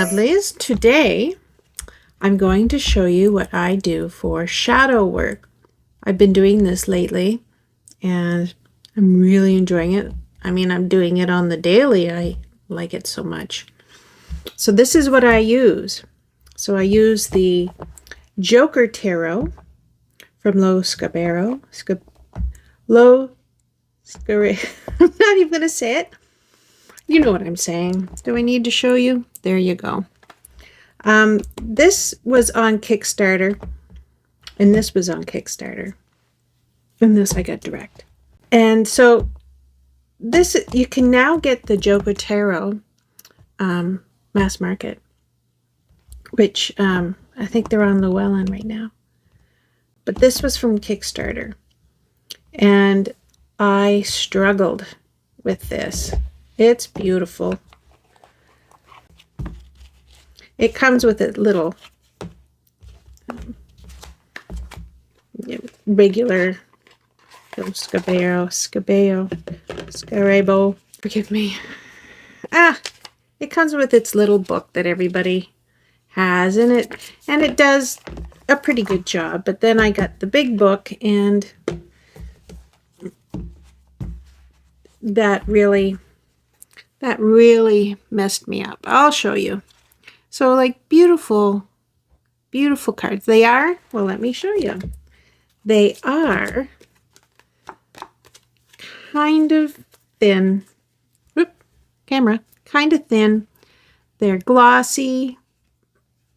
lovelies. Today I'm going to show you what I do for shadow work. I've been doing this lately and I'm really enjoying it. I mean, I'm doing it on the daily. I like it so much. So this is what I use. So I use the Joker Tarot from Lo Scarabeo. I'm not even going to say it. You know what I'm saying. Do I need to show you? There you go. This was on Kickstarter, and this was on Kickstarter, and this I got direct. And so this, you can now get the Joker Tarot mass market, which I think they're on Llewellyn right now. But this was from Kickstarter, and I struggled with this. It's beautiful. It comes with a little regular Scarabeo, forgive me. It comes with its little book that everybody has, and it does a pretty good job. But then I got the big book, and that really messed me up. I'll show you. So, like, beautiful, beautiful cards. They are, well, let me show you. They are kind of thin. Whoop, camera. Kind of thin. They're glossy.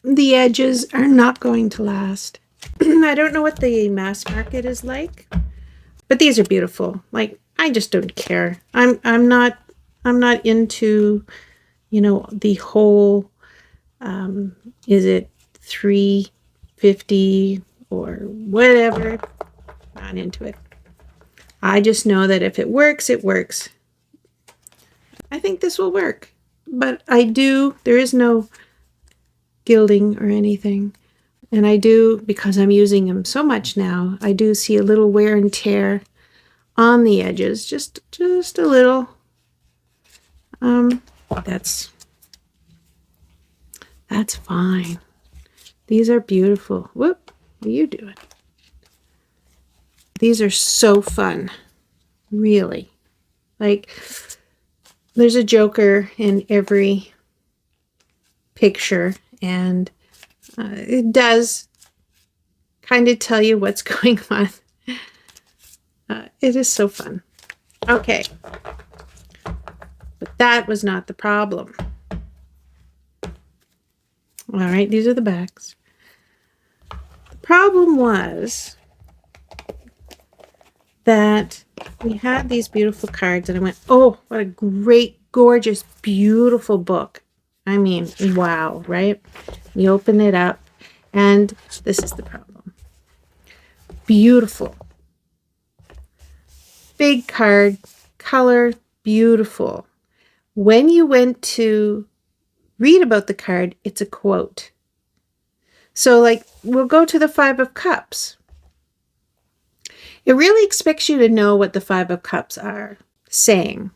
The edges are not going to last. I don't know what the mass market is like, but these are beautiful. Like, I just don't care. I'm not into, you know, the whole is it $3.50 or whatever. Not into it. I just know that if it works, it works. I think this will work, but there is no gilding or anything, and I do, because I'm using them so much now, I do see a little wear and tear on the edges, just a little. That's fine. These are beautiful. Whoop, what are you doing? These are so fun, really. Like, there's a Joker in every picture, and it does kind of tell you what's going on. It is so fun. Okay. But that was not the problem. All right, these are the backs. The problem was that we had these beautiful cards, and I went, oh, what a great, gorgeous, beautiful book. I mean, wow, right? You open it up, and this is the problem. Beautiful. Big card, color, beautiful. When you went to read about the card, it's a quote. So, like, we'll go to the Five of Cups. It really expects you to know what the Five of Cups are saying.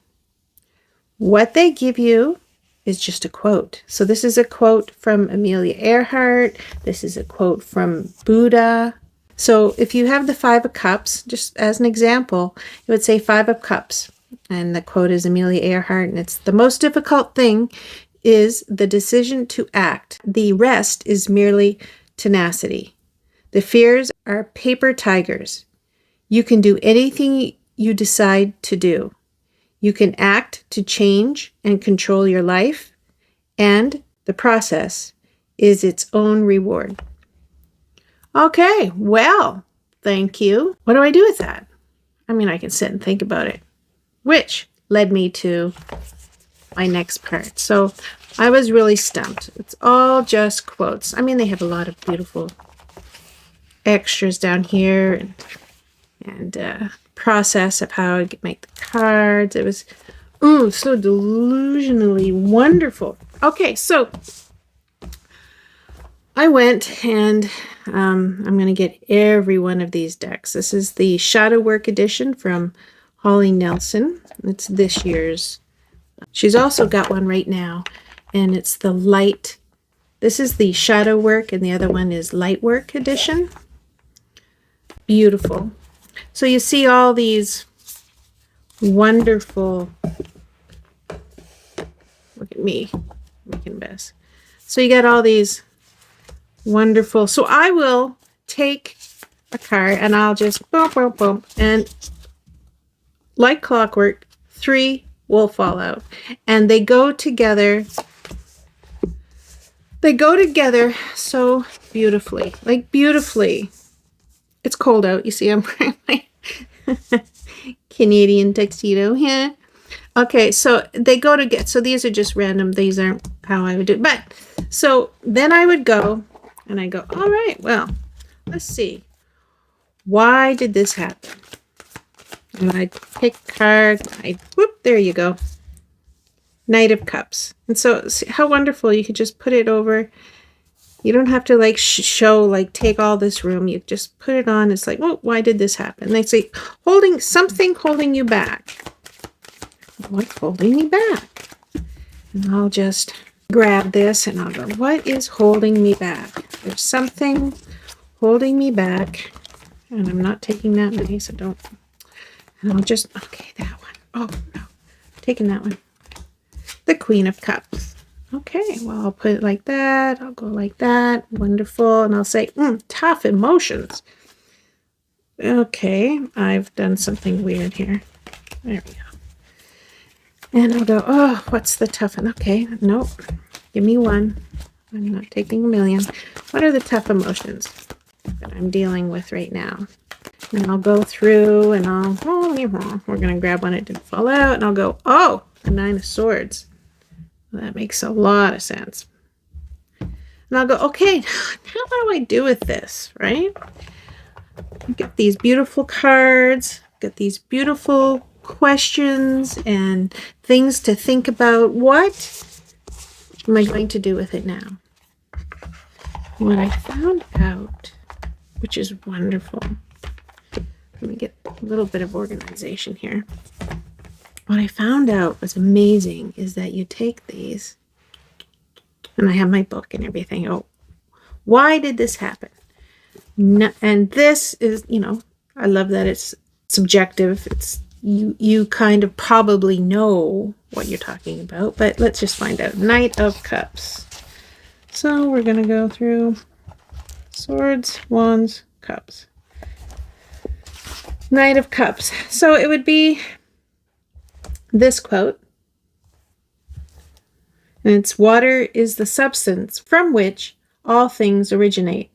What they give you is just a quote. So this is a quote from Amelia Earhart. This is a quote from Buddha. So if you have the Five of Cups, just as an example, it would say Five of Cups. And the quote is Amelia Earhart, and it's, the most difficult thing is the decision to act. The rest is merely tenacity. The fears are paper tigers. You can do anything you decide to do. You can act to change and control your life, and the process is its own reward. Okay, well, thank you. What do I do with that? I mean, I can sit and think about it, which led me to my next part. So I was really stumped. It's all just quotes. I mean, they have a lot of beautiful extras down here, and process of how I could make the cards. It was so delusionally wonderful. Okay, so I went, and I'm going to get every one of these decks. This is the Shadow Work edition from Holly Nelson. It's this year's. She's also got one right now, and it's the light This is the shadow work, and the other one is light work edition. Beautiful. So you see all these wonderful, look at me making best. So you got all these wonderful, so I will take a card and I'll just boom, boom, boom, and like clockwork, 3 will fall out, and they go together. They go together so beautifully, like beautifully. It's cold out. You see, I'm wearing my Canadian tuxedo here. Okay, so they go together. So these are just random. These aren't how I would do it. But so then I would go and I go, all right, well, let's see. Why did this happen? And I'd pick a card. Whoop, there you go. Knight of Cups. And so see how wonderful. You could just put it over. You don't have to like show, like take all this room. You just put it on. It's like, oh, why did this happen? They say, something holding you back. What's holding me back? And I'll just grab this and I'll go, what is holding me back? There's something holding me back. And I'm not taking that many, so don't. And I'll just, okay, that one. Oh, no. Taking that one. The Queen of Cups. Okay, well, I'll put it like that. I'll go like that. Wonderful. And I'll say, tough emotions. Okay, I've done something weird here. There we go. And I'll go, oh, what's the tough one? Okay, nope. Give me one. I'm not taking a million. What are the tough emotions that I'm dealing with right now? And I'll go through and we're going to grab one that didn't fall out. And I'll go, oh, the 9 of Swords. Well, that makes a lot of sense. And I'll go, okay, now what do I do with this, right? Get these beautiful cards, get these beautiful questions and things to think about. What am I going to do with it now? What I found out, which is wonderful. Let me get a little bit of organization here. What I found out was amazing is that you take these, and I have my book and everything. Oh, why did this happen? And this is, I love that it's subjective. It's you kind of probably know what you're talking about, but let's just find out. Knight of Cups. So we're going to go through Swords, Wands, Cups. Knight of Cups. So it would be this quote. And it's, water is the substance from which all things originate.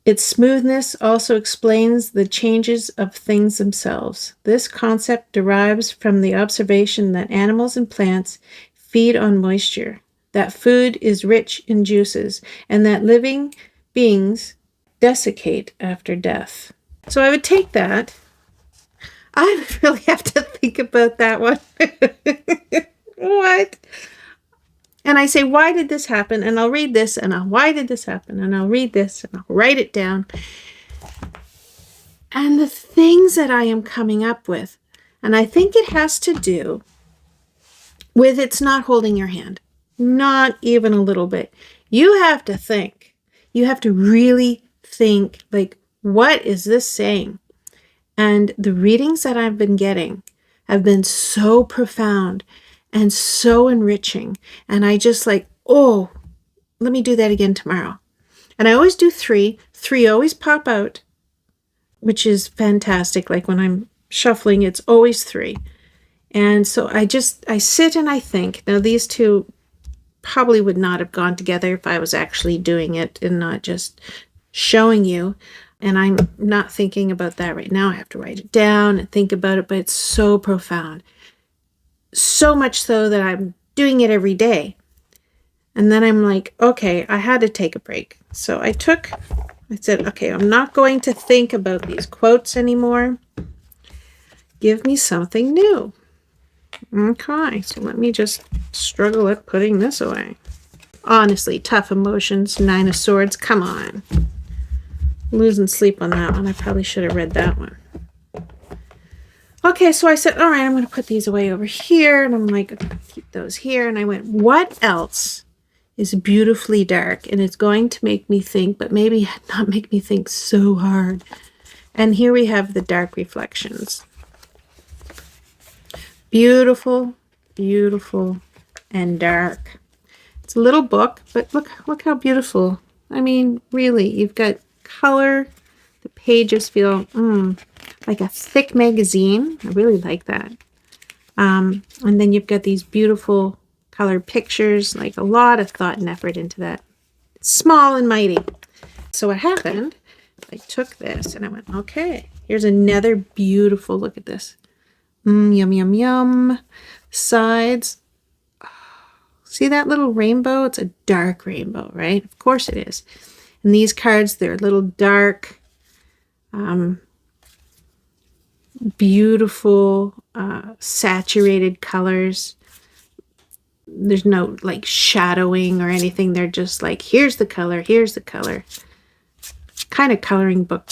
Its smoothness also explains the changes of things themselves. This concept derives from the observation that animals and plants feed on moisture, that food is rich in juices, and that living beings desiccate after death. So I would take that. I would really have to think about that one. What? And I say, why did this happen? And I'll read this, and why did this happen? And I'll read this, and I'll write it down. And the things that I am coming up with, and I think it has to do with it's not holding your hand. Not even a little bit. You have to think. You have to really think, like, what is this saying? And the readings that I've been getting have been so profound and so enriching. And I just like, oh, let me do that again tomorrow. And I always do 3. 3 always pop out, which is fantastic. Like when I'm shuffling, it's always 3. And so I sit and I think. Now these two probably would not have gone together if I was actually doing it and not just showing you. And I'm not thinking about that right now. I have to write it down and think about it, but it's so profound. So much so that I'm doing it every day. And then I'm like, okay, I had to take a break. So I said, okay, I'm not going to think about these quotes anymore. Give me something new. Okay, so let me just struggle at putting this away. Honestly, tough emotions, 9 of Swords, come on. Losing sleep on that one. I probably should have read that one. Okay, so I said, all right, I'm going to put these away over here. And I'm like, keep those here. And I went, what else is beautifully dark, and it's going to make me think, but maybe not make me think so hard. And here we have the dark reflections. Beautiful, beautiful, and dark. It's a little book, but look how beautiful. I mean, really, you've got color. The pages feel like a thick magazine. I really like that. And then you've got these beautiful colored pictures, like a lot of thought and effort into that. Small and mighty. So what happened, I took this and I went, okay, here's another beautiful, look at this. Yum, yum, yum. Sides. See that little rainbow? It's a dark rainbow, right? Of course it is. And these cards, they're a little dark, beautiful, saturated colors. There's no like shadowing or anything. They're just like, here's the color, here's the color. Kind of coloring book,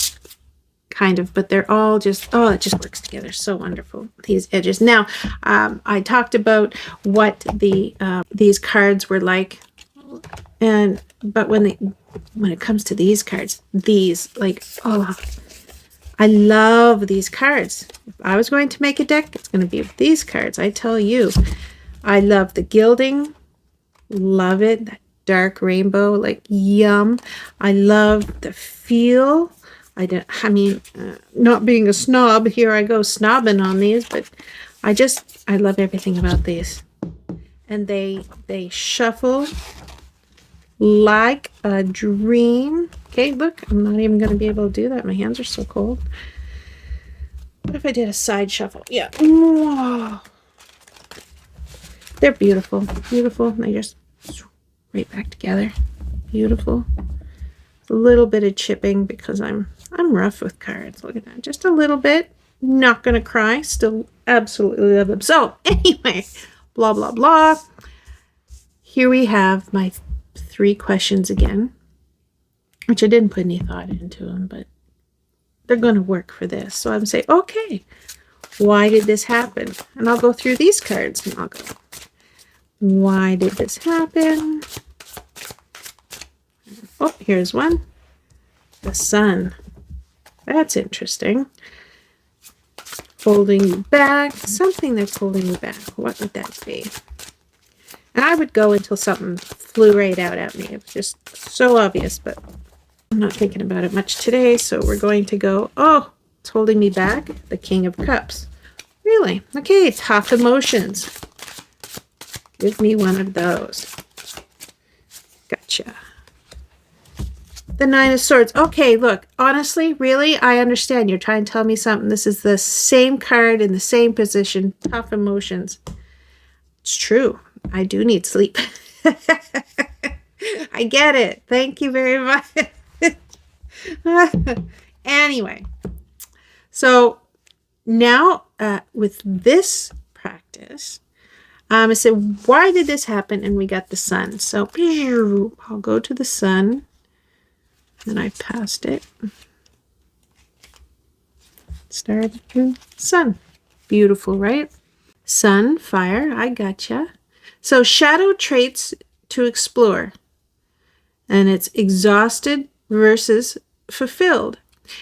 kind of, but they're all just, oh, it just works together so wonderful, these edges. Now, I talked about what these cards were like, but when it comes to these cards, these, like, oh, I love these cards. If I was going to make a deck, it's going to be with these cards, I tell you. I love the gilding, love it, that dark rainbow, like yum. I love the feel. I mean, not being a snob, here I go snobbing on these, but I love everything about these. And they shuffle like a dream. Okay, look, I'm not even going to be able to do that. My hands are so cold. What if I did a side shuffle? Yeah. Whoa. They're beautiful, beautiful. They just right back together. Beautiful. A little bit of chipping because I'm rough with cards. Look at that. Just a little bit. Not going to cry. Still absolutely love them. So anyway, blah, blah, blah. Here we have my 3 questions again, which I didn't put any thought into them, but they're going to work for this. So I'm saying, okay, why did this happen? And I'll go through these cards and I'll go, why did this happen? Oh, here's one. The sun. That's interesting. Holding you back. Something that's holding you back. What would that be? And I would go until something flew right out at me. It was just so obvious, but I'm not thinking about it much today. So we're going to go, oh, it's holding me back. The King of Cups. Really? Okay, tough emotions. Give me one of those. Gotcha. The 9 of Swords. Okay, look, honestly, really, I understand. You're trying to tell me something. This is the same card in the same position. Tough emotions. It's true. I do need sleep. I get it. Thank you very much. Anyway, so now with this practice, I said, why did this happen? And we got the sun. So I'll go to the sun. And I passed it. Started with sun. Beautiful, right? Sun, fire, I gotcha. So shadow traits to explore. And it's exhausted versus fulfilled.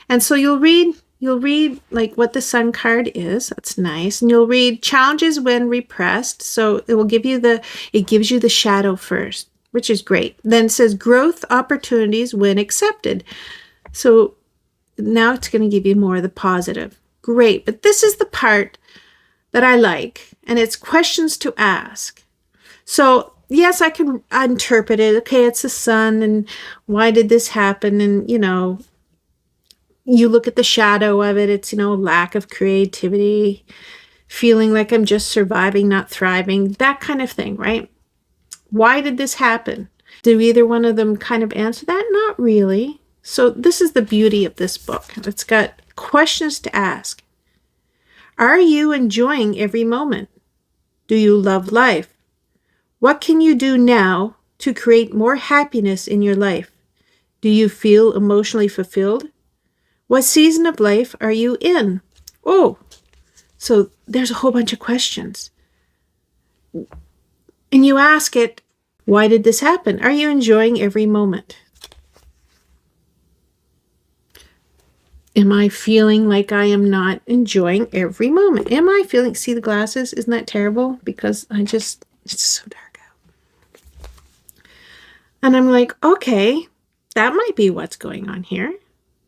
And so you'll read like what the sun card is. That's nice. And you'll read challenges when repressed. So it gives you the shadow first, which is great. Then it says growth opportunities when accepted. So now it's going to give you more of the positive. Great. But this is the part that I like, and it's questions to ask. So yes, I can interpret it. Okay, it's the sun, and why did this happen? And, you look at the shadow of it. It's, lack of creativity, feeling like I'm just surviving, not thriving, that kind of thing, right? Why did this happen? Do either one of them kind of answer that? Not really. So this is the beauty of this book. It's got questions to ask. Are you enjoying every moment? Do you love life? What can you do now to create more happiness in your life? Do you feel emotionally fulfilled? What season of life are you in? Oh, so there's a whole bunch of questions. And you ask it Why did this happen? Are you enjoying every moment? Am I feeling like I am not enjoying every moment? Am I feeling, see the glasses? Isn't that terrible? Because it's so dark out. And I'm like, okay, that might be what's going on here.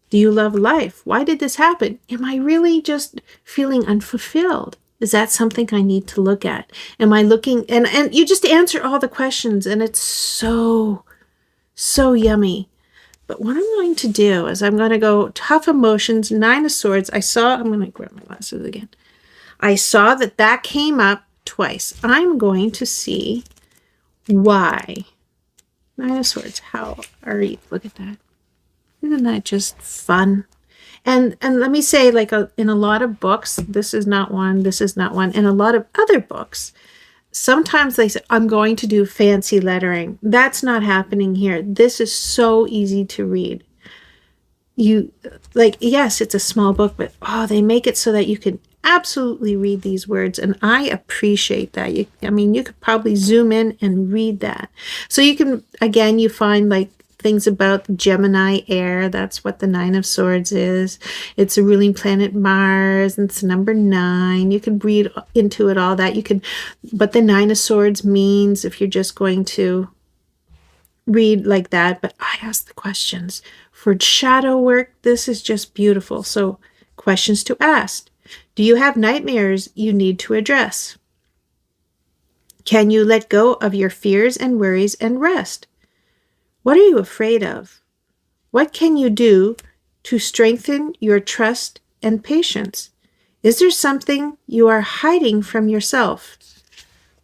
Do you love life? Why did this happen? Am I really just feeling unfulfilled? Is that something I need to look at? Am I looking, and you just answer all the questions, and it's so yummy. But what I'm going to do is I'm going to go tough emotions, 9 of swords. I'm going to grab my glasses again. I saw that came up twice. I'm going to see why. 9 of swords. How are you? Look at that. Isn't that just fun? And let me say, like in a lot of books, this is not one, in a lot of other books, sometimes they say, I'm going to do fancy lettering. That's not happening here. This is so easy to read. Yes, it's a small book, but they make it so that you can absolutely read these words. And I appreciate that. You could probably zoom in and read that. So you can, again, you find like things about Gemini air. That's what the 9 of swords is. It's a ruling planet Mars, and it's number 9. You can read into it all that. But the 9 of swords means, if you're just going to read like that, but I ask the questions. For shadow work, this is just beautiful. So questions to ask. Do you have nightmares you need to address? Can you let go of your fears and worries and rest? What are you afraid of? What can you do to strengthen your trust and patience? Is there something you are hiding from yourself?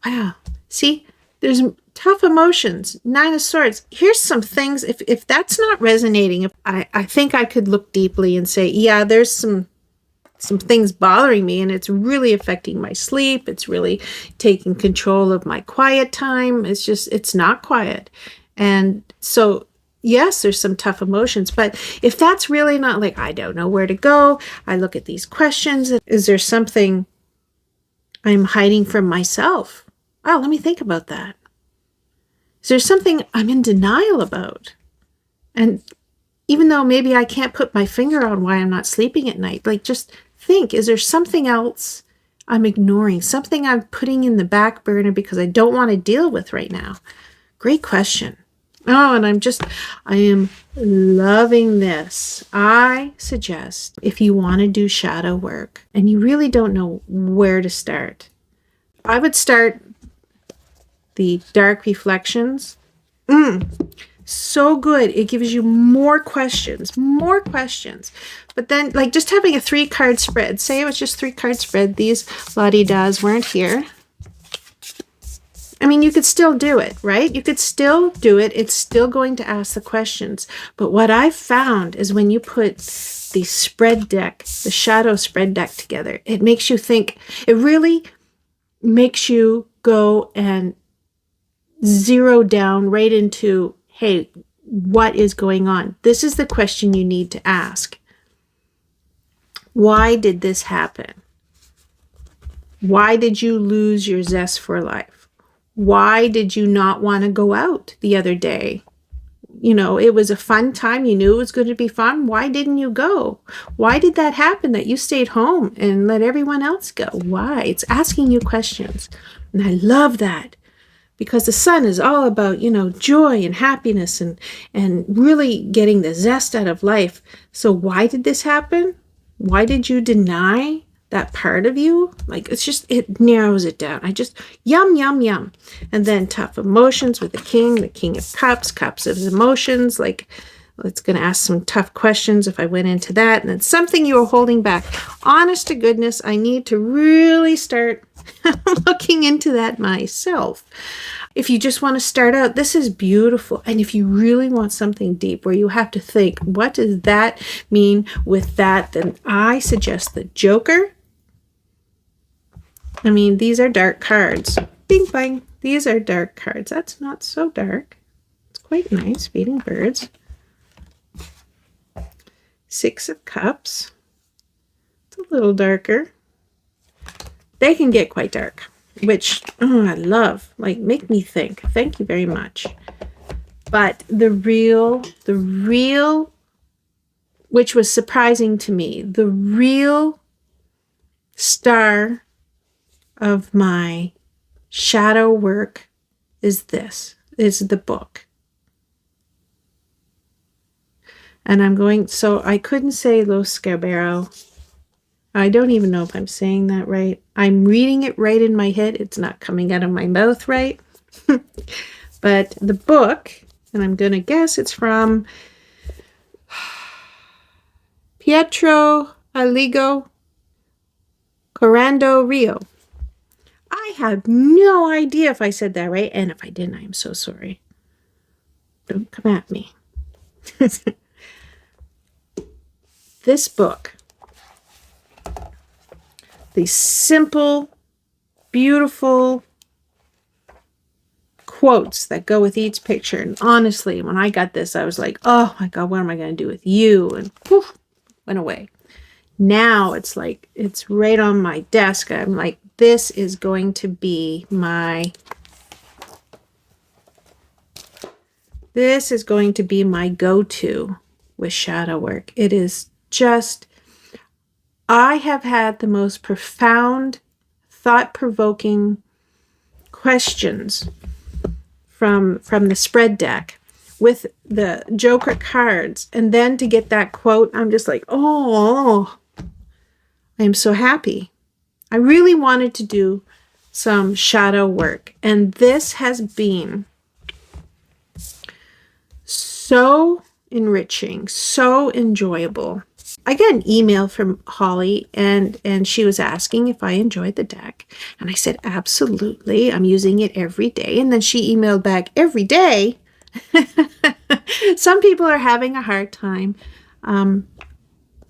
Wow. See, there's tough emotions, 9 of swords. Here's some things. If that's not resonating, I think I could look deeply and say, yeah, there's some things bothering me, and it's really affecting my sleep. It's really taking control of my quiet time. It's not quiet. And so, yes, there's some tough emotions, but if that's really not, like, I don't know where to go, I look at these questions. Is there something I'm hiding from myself? Oh, let me think about that. Is there something I'm in denial about? And even though maybe I can't put my finger on why I'm not sleeping at night, like, just think, is there something else I'm ignoring? Something I'm putting in the back burner because I don't want to deal with right now? Great question. Oh, and I am loving this. I suggest, if you want to do shadow work and you really don't know where to start, I would start the dark reflections. So good. It gives you more questions. But then, like, just having a 3-card spread. Say it was just 3-card spread. These la-di-das weren't here. You could still do it, right? You could still do it. It's still going to ask the questions. But what I've found is when you put the spread deck, the shadow spread deck together, it makes you think. It really makes you go and zero down right into, hey, what is going on? This is the question you need to ask. Why did this happen? Why did you lose your zest for life? Why did you not want to go out the other day? It was a fun time. You knew it was going to be fun. Why didn't you go? Why did that happen that you stayed home and let everyone else go? Why? It's asking you questions. And I love that, because the sun is all about, joy and happiness and really getting the zest out of life. So why did this happen? Why did you deny that part of you? Like, it narrows it down. Yum, yum, yum. And then tough emotions with the king of cups of emotions. Like, it's going to ask some tough questions if I went into that. And then something you are holding back. Honest to goodness, I need to really start looking into that myself. If you just want to start out, this is beautiful. And if you really want something deep where you have to think, what does that mean with that? Then I suggest the Joker. These are dark cards. Bing, bang. These are dark cards. That's not so dark. It's quite nice. Feeding birds. 6 of Cups. It's a little darker. They can get quite dark. which I love. Like, make me think. Thank you very much. But the real, which was surprising to me, the real star of my shadow work is the book. And so I couldn't say Lo Scarabeo. I don't even know if I'm saying that right. I'm reading it right in my head. It's not coming out of my mouth right. But the book, and I'm going to guess it's from Pietro Aligo Corando Rio. I have no idea if I said that right. And if I didn't, I am so sorry. Don't come at me. This book, these simple, beautiful quotes that go with each picture. And honestly, when I got this, I was like, oh my God, what am I going to do with you? And poof, went away. Now it's like, it's right on my desk. I'm like, this is going to be my go-to with shadow work. It is just, I have had the most profound, thought-provoking questions from the spread deck with the Joker cards. And then to get that quote, I'm just like, oh, I am so happy. I really wanted to do some shadow work. And this has been so enriching, so enjoyable. I got an email from Holly, and she was asking if I enjoyed the deck. And I said, absolutely. I'm using it every day. And then she emailed back, every day? Some people are having a hard time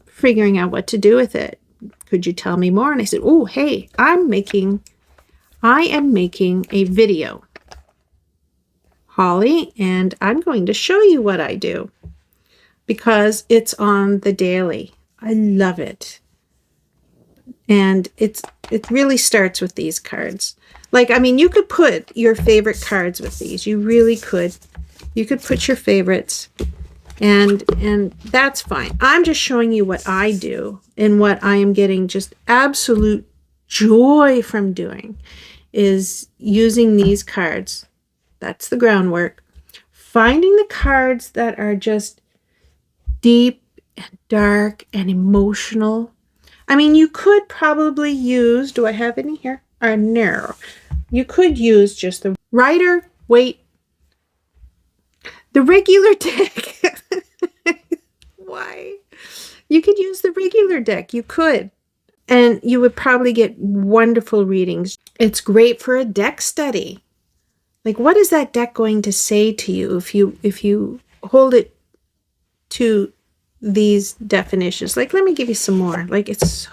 figuring out what to do with it. Could you tell me more? And I said, oh, hey, I am making a video, Holly, and I'm going to show you what I do because it's on the daily. I love it. And it really starts with these cards. Like, I mean, you could put your favorite cards with these. You really could. You could put your favorites, and that's fine. I'm just showing you what I do and what I am getting just absolute joy from doing is using these cards. That's the groundwork. Finding the cards that are just deep and dark and emotional. I mean, you could probably use, do I have any here? No. You could use just the Rider Waite, the regular deck. Why? You could use the regular deck. You could. And you would probably get wonderful readings. It's great for a deck study. Like, what is that deck going to say to you if you hold it to these definitions? Like, let me give you some more. Like, it's so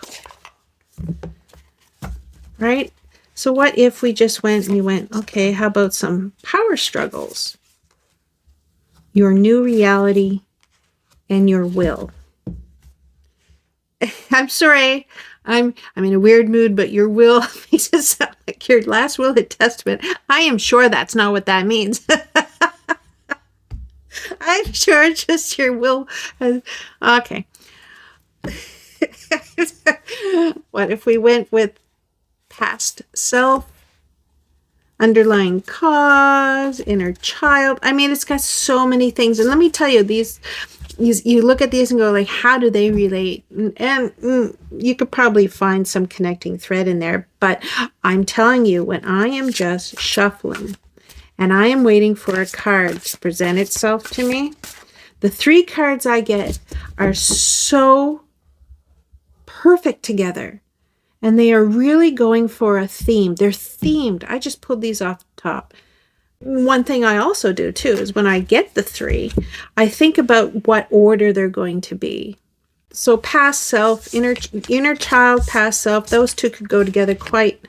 good. Right? So what if we just went, okay, how about some power struggles? Your new reality and your will. I'm sorry. I'm in a weird mood, but your will makes it sound like your last will and testament. I am sure that's not what that means. I'm sure it's just your will. Okay. What if we went with past self, underlying cause, inner child? I mean, it's got so many things. And let me tell you, you look at these and go like, how do they relate? And you could probably find some connecting thread in there. But I'm telling you, when I am just shuffling and I am waiting for a card to present itself to me, the 3 cards I get are so perfect together. And they are really going for a theme. They're themed. I just pulled these off the top. One thing I also do too is when I get the 3, I think about what order they're going to be. So past self, inner child, past self, those 2 could go together quite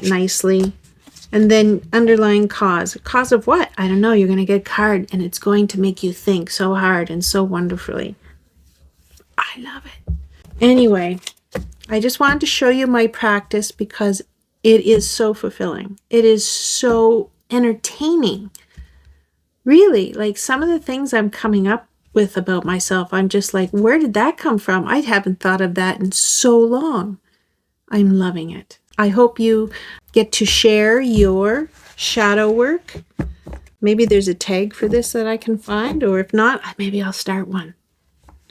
nicely. And then underlying cause. Cause of what? I don't know. You're going to get a card and it's going to make you think so hard and so wonderfully. I love it. Anyway, I just wanted to show you my practice because It is so fulfilling. It is so entertaining. Really, like some of the things I'm coming up with about myself, I'm just like, where did that come from? I haven't thought of that in so long. I'm loving it. I hope you get to share your shadow work. Maybe there's a tag for this that I can find, or if not, maybe I'll start one.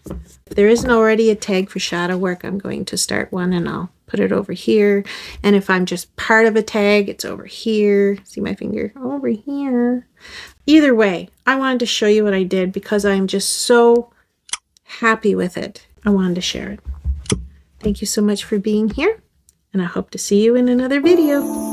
If there isn't already a tag for shadow work, I'm going to start one and I'll put it over here. And if I'm just part of a tag, it's over here. See my finger? Over here. Either way, I wanted to show you what I did because I'm just so happy with it. I wanted to share it. Thank you so much for being here, and I hope to see you in another video.